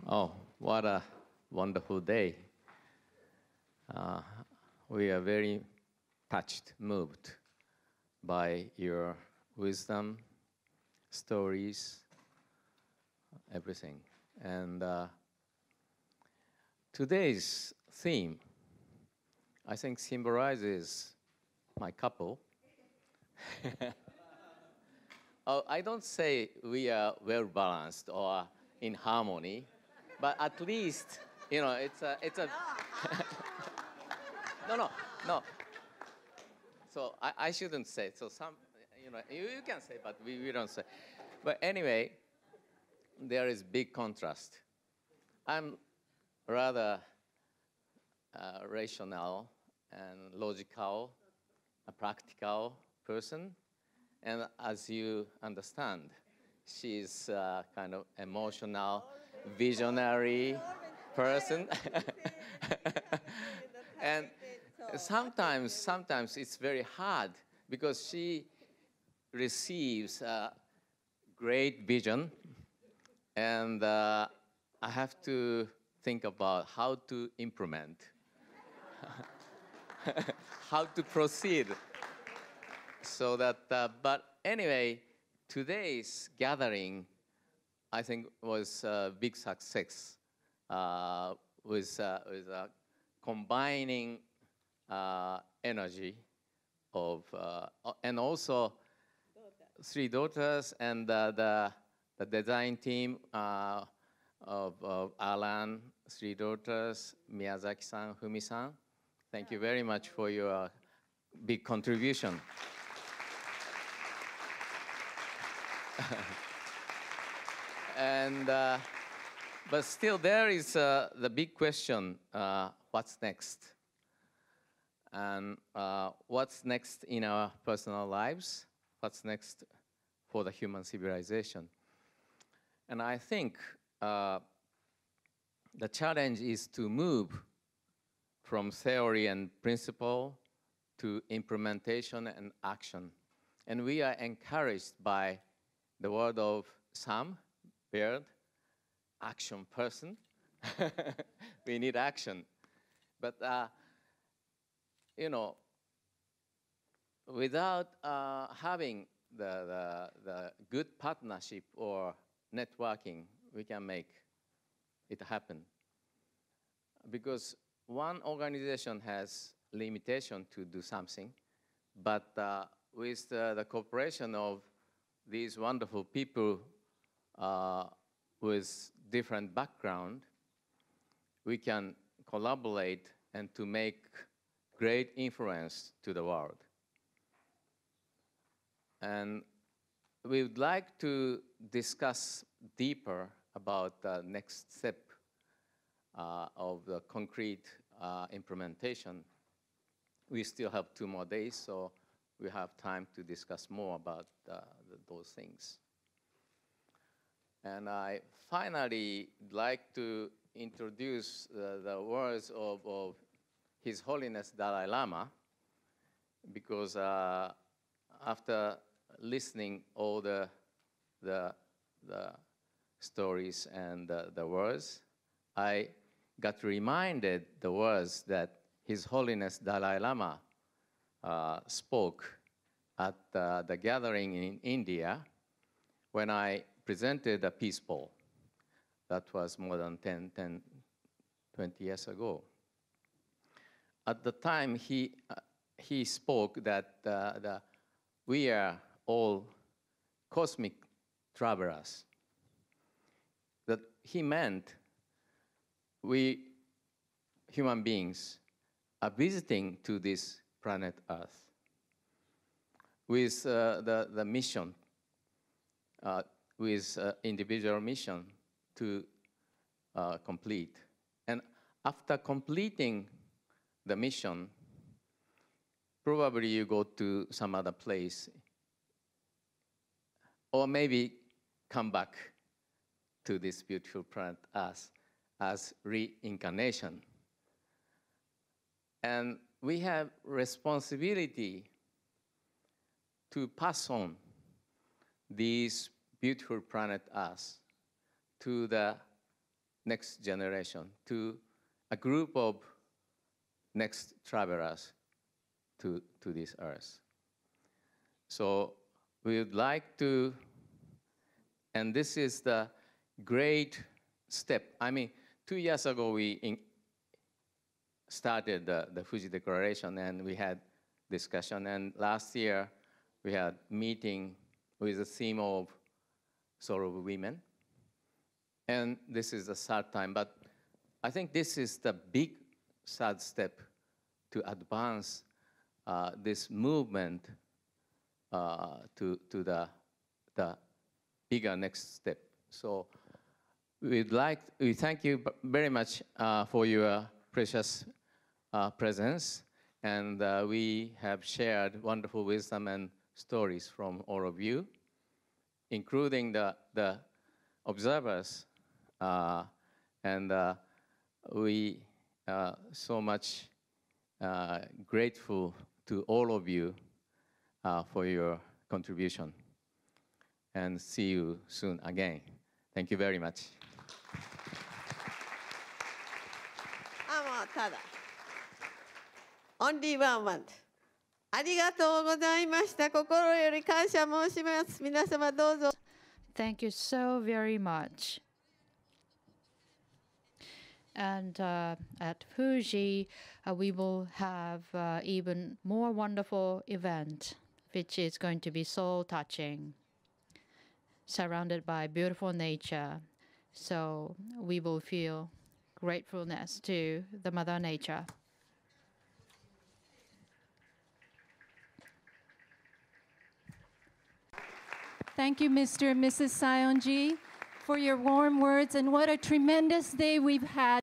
Oh, what a wonderful day. We are very touched, moved by your wisdom, stories, everything. And today's theme, I think, symbolizes my couple. Oh, I don't say we are well balanced or in harmony, but at least, you know, it's a no. So I shouldn't say. So some, you know, you can say, but we don't say. But anyway, there is big contrast. I'm rather rational and logical, a practical person. And as you understand, she's a kind of emotional, visionary person. And sometimes it's very hard because she receives a great vision, and I have to think about how to implement, how to proceed. So that, but anyway, today's gathering, I think, was a big success with combining energy of, and also three daughters and the design team of Alan, three daughters, Miyazaki-san, Fumi-san. Thank you very much for your big contribution. And but still, there is the big question: what's next? And what's next in our personal lives? What's next for the human civilization? And I think the challenge is to move from theory and principle to implementation and action. And we are encouraged by the word of Sam Baird, action person. We need action. But, you know, without having the good partnership or networking, we can make it happen. Because one organization has limitation to do something, but with the cooperation of these wonderful people with different background, we can collaborate and to make great influence to the world. And we would like to discuss deeper about the next step of the concrete implementation. We still have 2 more days, so we have time to discuss more about those things. And I finally like to introduce the words of His Holiness Dalai Lama, because after listening all the stories and the words, I got reminded the words that His Holiness Dalai Lama spoke at the gathering in India when I presented a peace ball. That was more than 20 years ago. At the time, he spoke that we are all cosmic travelers. That he meant we human beings are visiting to this planet Earth with the mission, with individual mission to complete. And after completing the mission, probably you go to some other place, or maybe come back to this beautiful planet Earth as reincarnation. And we have responsibility to pass on these beautiful planet Earth to the next generation, to a group of next travelers to this earth. So we would like to, and this is the great step. I mean, 2 years ago we started the Fuji Declaration, and we had discussion, and last year we had meeting with the theme of Soul of Women. And this is the third time, but I think this is the big third step to advance this movement to the bigger next step. So we thank you very much for your precious presence, and we have shared wonderful wisdom and stories from all of you, including the observers, and we are so much grateful to all of you for your contribution, and see you soon again. Thank you very much. Only one word. ありがとうございました。心より感謝申します。皆様どうぞ。Thank you so very much. And at Fuji, we will have even more wonderful event, which is going to be soul touching, surrounded by beautiful nature. So we will feel gratefulness to the Mother Nature. Thank you, Mr. and Mrs. Saionji, for your warm words, and what a tremendous day we've had.